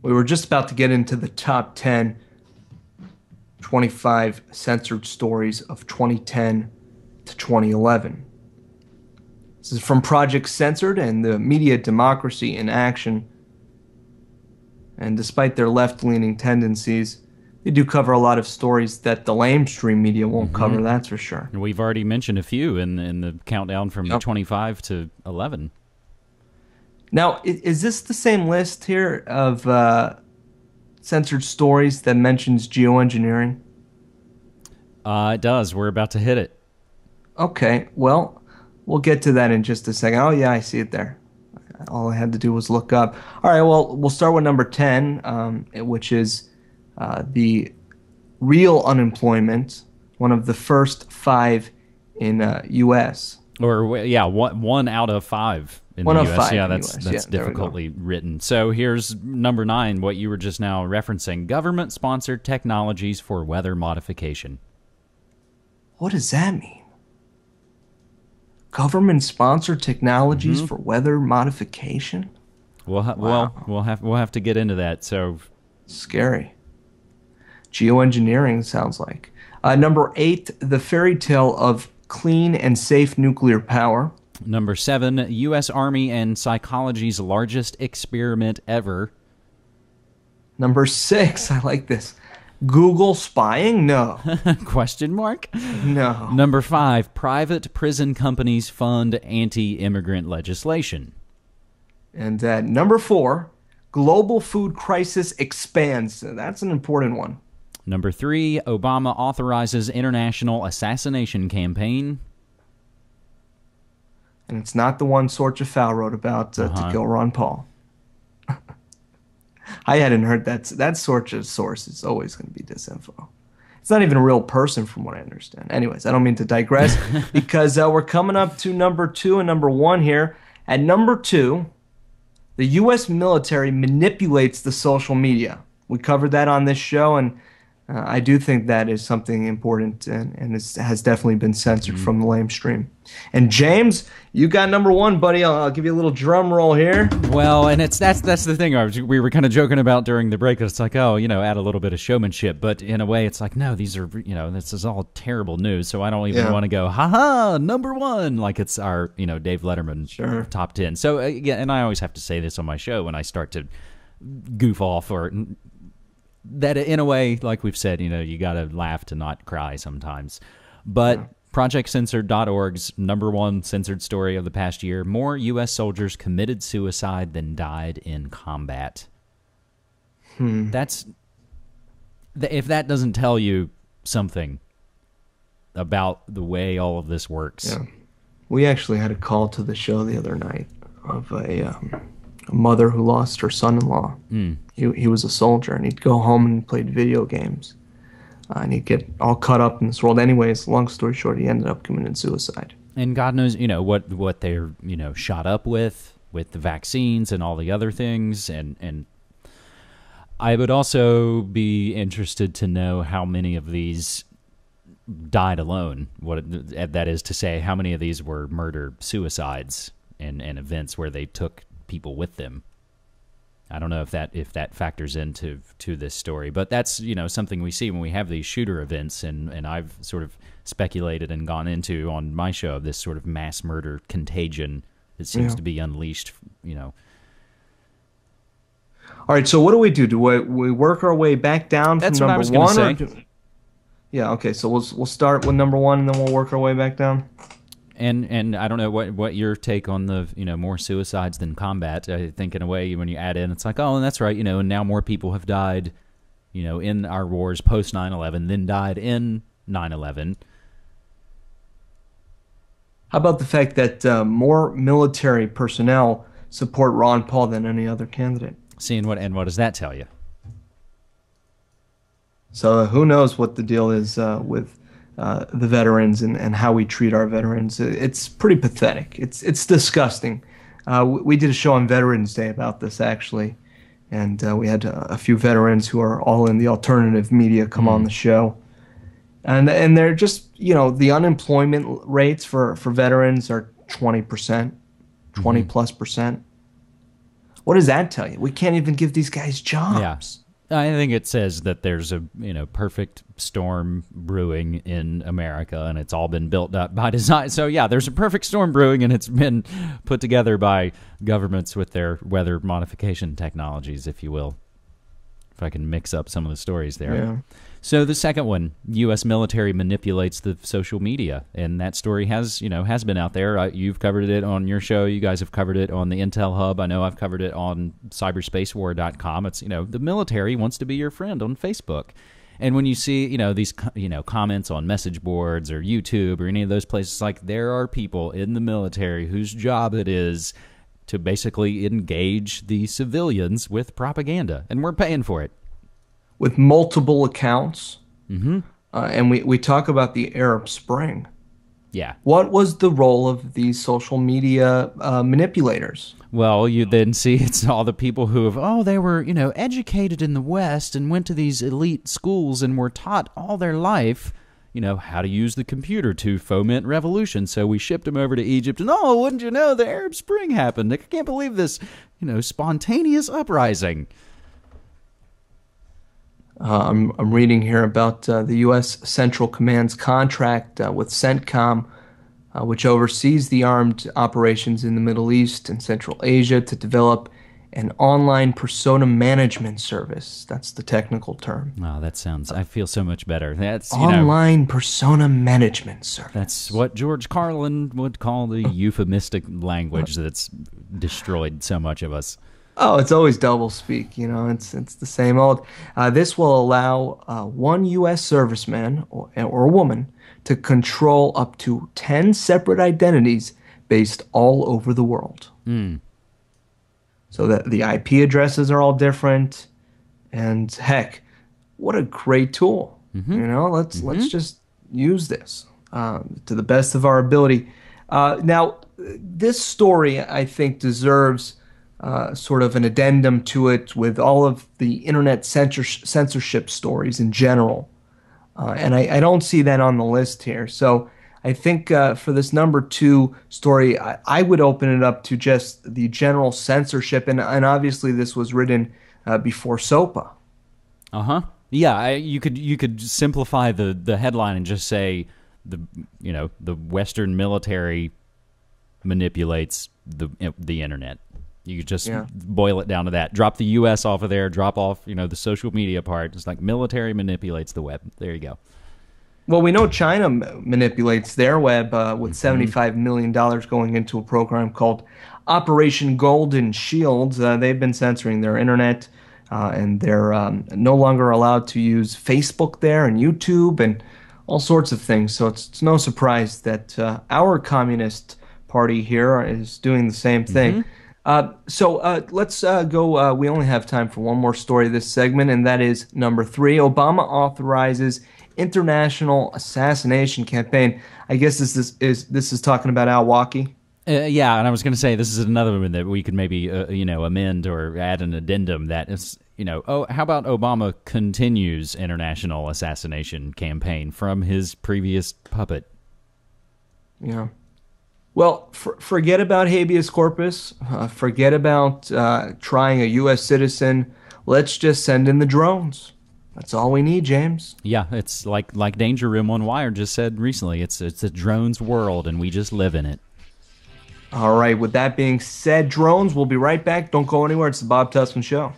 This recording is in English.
We were just about to get into the top 10 25 censored stories of 2010 to 2011. This is from Project Censored and the Media Democracy in Action. And despite their left-leaning tendencies, they do cover a lot of stories that the lamestream media won't cover, that's for sure. And we've already mentioned a few in the countdown from Yep. 25 to 11. Now, is this the same list here of censored stories that mentions geoengineering? It does. We're about to hit it. Okay, well, we'll get to that in just a second. Oh, yeah, I see it there. All I had to do was look up. All right, well, we'll start with number 10, which is the real unemployment, one of the first 5 in U.S. Or, yeah, one out of 5 in One the of U.S. 5 Yeah, in the that's US. Yeah, there we go. difficultly written. So here's number 9, what you were just now referencing. Government-sponsored technologies for weather modification. What does that mean? Government-sponsored technologies for weather modification? Well, we'll have to get into that. So Scary. Geoengineering sounds like. Number 8, the fairy tale of clean and safe nuclear power. number 7, U.S. Army and psychology's largest experiment ever. Number 6, I like this. Google spying? No. Question mark? No. Number 5, private prison companies fund anti-immigrant legislation. And number 4, global food crisis expands. That's an important one. Number 3, Obama authorizes international assassination campaign. And it's not the one Sorcha Fowl wrote about to kill Ron Paul. I hadn't heard that. That Sorcha's source is always going to be disinfo. It's not even a real person from what I understand. Anyways, I don't mean to digress because we're coming up to number 2 and number 1 here. At number 2, the U.S. military manipulates the social media. We covered that on this show, and I do think that is something important and has definitely been censored from the lamestream. And James, you got number 1, buddy. I'll give you a little drum roll here. Well, and that's the thing. We were kind of joking about during the break. It's like, oh, add a little bit of showmanship. But in a way, it's like, no, these are, this is all terrible news. So I don't even want to go, ha, number 1, like it's our, Dave Letterman top 10. So, yeah, and I always have to say this on my show when I start to goof off or that in a way, like we've said, you got to laugh to not cry sometimes. But ProjectCensored.org's number 1 censored story of the past year, more U.S. soldiers committed suicide than died in combat. If that doesn't tell you something about the way all of this works. Yeah. We actually had a call to the show the other night of a mother who lost her son-in-law. He was a soldier, and he'd go home and played video games. And he'd get all caught up in this world. Anyways, long story short, he ended up committing suicide. And God knows, what they're, shot up with the vaccines and all the other things. And I would also be interested to know how many of these died alone. That is to say, how many of these were murder-suicides and events where they took people with them. I don't know if that factors into this story, but that's something we see when we have these shooter events, and I've sort of speculated and gone into on my show this sort of mass murder contagion that seems to be unleashed. All right, so what do we do? Do we work our way back down That's from what I number was 1? gonna say. Yeah, okay, so we'll start with number 1, and then we'll work our way back down. And I don't know what your take on the more suicides than combat. I think in a way when you add in, it's like, oh, and that's right, and now more people have died, in our wars post 9/11 than died in 9/11. How about the fact that more military personnel support Ron Paul than any other candidate? Seeing what does that tell you? So who knows what the deal is with the veterans and how we treat our veterans. It's pretty pathetic. It's disgusting. We did a show on Veterans Day about this, actually, and we had a few veterans who are all in the alternative media come on the show. And they're just, the unemployment rates for veterans are 20%, 20+%. What does that tell you? We can't even give these guys Yeah. jobs. I think it says that there's a perfect storm brewing in America, and it's all been built up by design. So yeah, there's a perfect storm brewing, and it's been put together by governments with their weather modification technologies, if you will. If I can mix up some of the stories there. Yeah. So the second one, U.S. military manipulates the social media, and that story has been out there. You've covered it on your show. You guys have covered it on the Intel Hub. I know I've covered it on cyberspacewar.com. It's the military wants to be your friend on Facebook, and when you see these comments on message boards or YouTube or any of those places, like there are people in the military whose job it is to basically engage the civilians with propaganda, and we're paying for it. With multiple accounts. Mm-hmm. And we talk about the Arab Spring. Yeah. What was the role of these social media manipulators? Well, you then see it's all the people who they were, educated in the West and went to these elite schools and were taught all their life, how to use the computer to foment revolution. So we shipped them over to Egypt, and wouldn't you know, the Arab Spring happened. I can't believe this, spontaneous uprising. I'm reading here about the U.S. Central Command's contract with CENTCOM, which oversees the armed operations in the Middle East and Central Asia, to develop an online persona management service. That's the technical term. Oh, I feel so much better. That's online persona management service. That's what George Carlin would call the euphemistic language that's destroyed so much of us. Oh, it's always double speak, it's the same old. This will allow one U.S. serviceman or woman to control up to 10 separate identities based all over the world. Mm. So that the IP addresses are all different, and heck, what a great tool. Mm-hmm. Let's just use this to the best of our ability. Now, this story, I think, deserves sort of an addendum to it with all of the internet censorship stories in general. And I don't see that on the list here. So I think for this number 2 story, I would open it up to just the general censorship. And obviously this was written before SOPA. Uh-huh. Yeah, you could simplify the headline and just say the Western military manipulates the internet. You could just boil it down to that. Drop the U.S. off of there. Drop off, the social media part. It's like military manipulates the web. There you go. Well, we know China manipulates their web with $75 million going into a program called Operation Golden Shield. They've been censoring their internet, and they're no longer allowed to use Facebook there and YouTube and all sorts of things. So it's no surprise that our Communist Party here is doing the same thing. Mm-hmm. So let's go. We only have time for one more story this segment, and that is number 3. Obama authorizes international assassination campaign. I guess this is talking about Al-Awlaki. Yeah, and I was going to say this is another one that we could maybe amend or add an addendum that is how about Obama continues international assassination campaign from his previous puppet? Yeah. Well, forget about habeas corpus. Forget about trying a U.S. citizen. Let's just send in the drones. That's all we need, James. Yeah, it's like Danger Room on Wired just said recently. It's a drones world, and we just live in it. All right. With that being said, drones, we'll be right back. Don't go anywhere. It's the Bob Tuskin Show.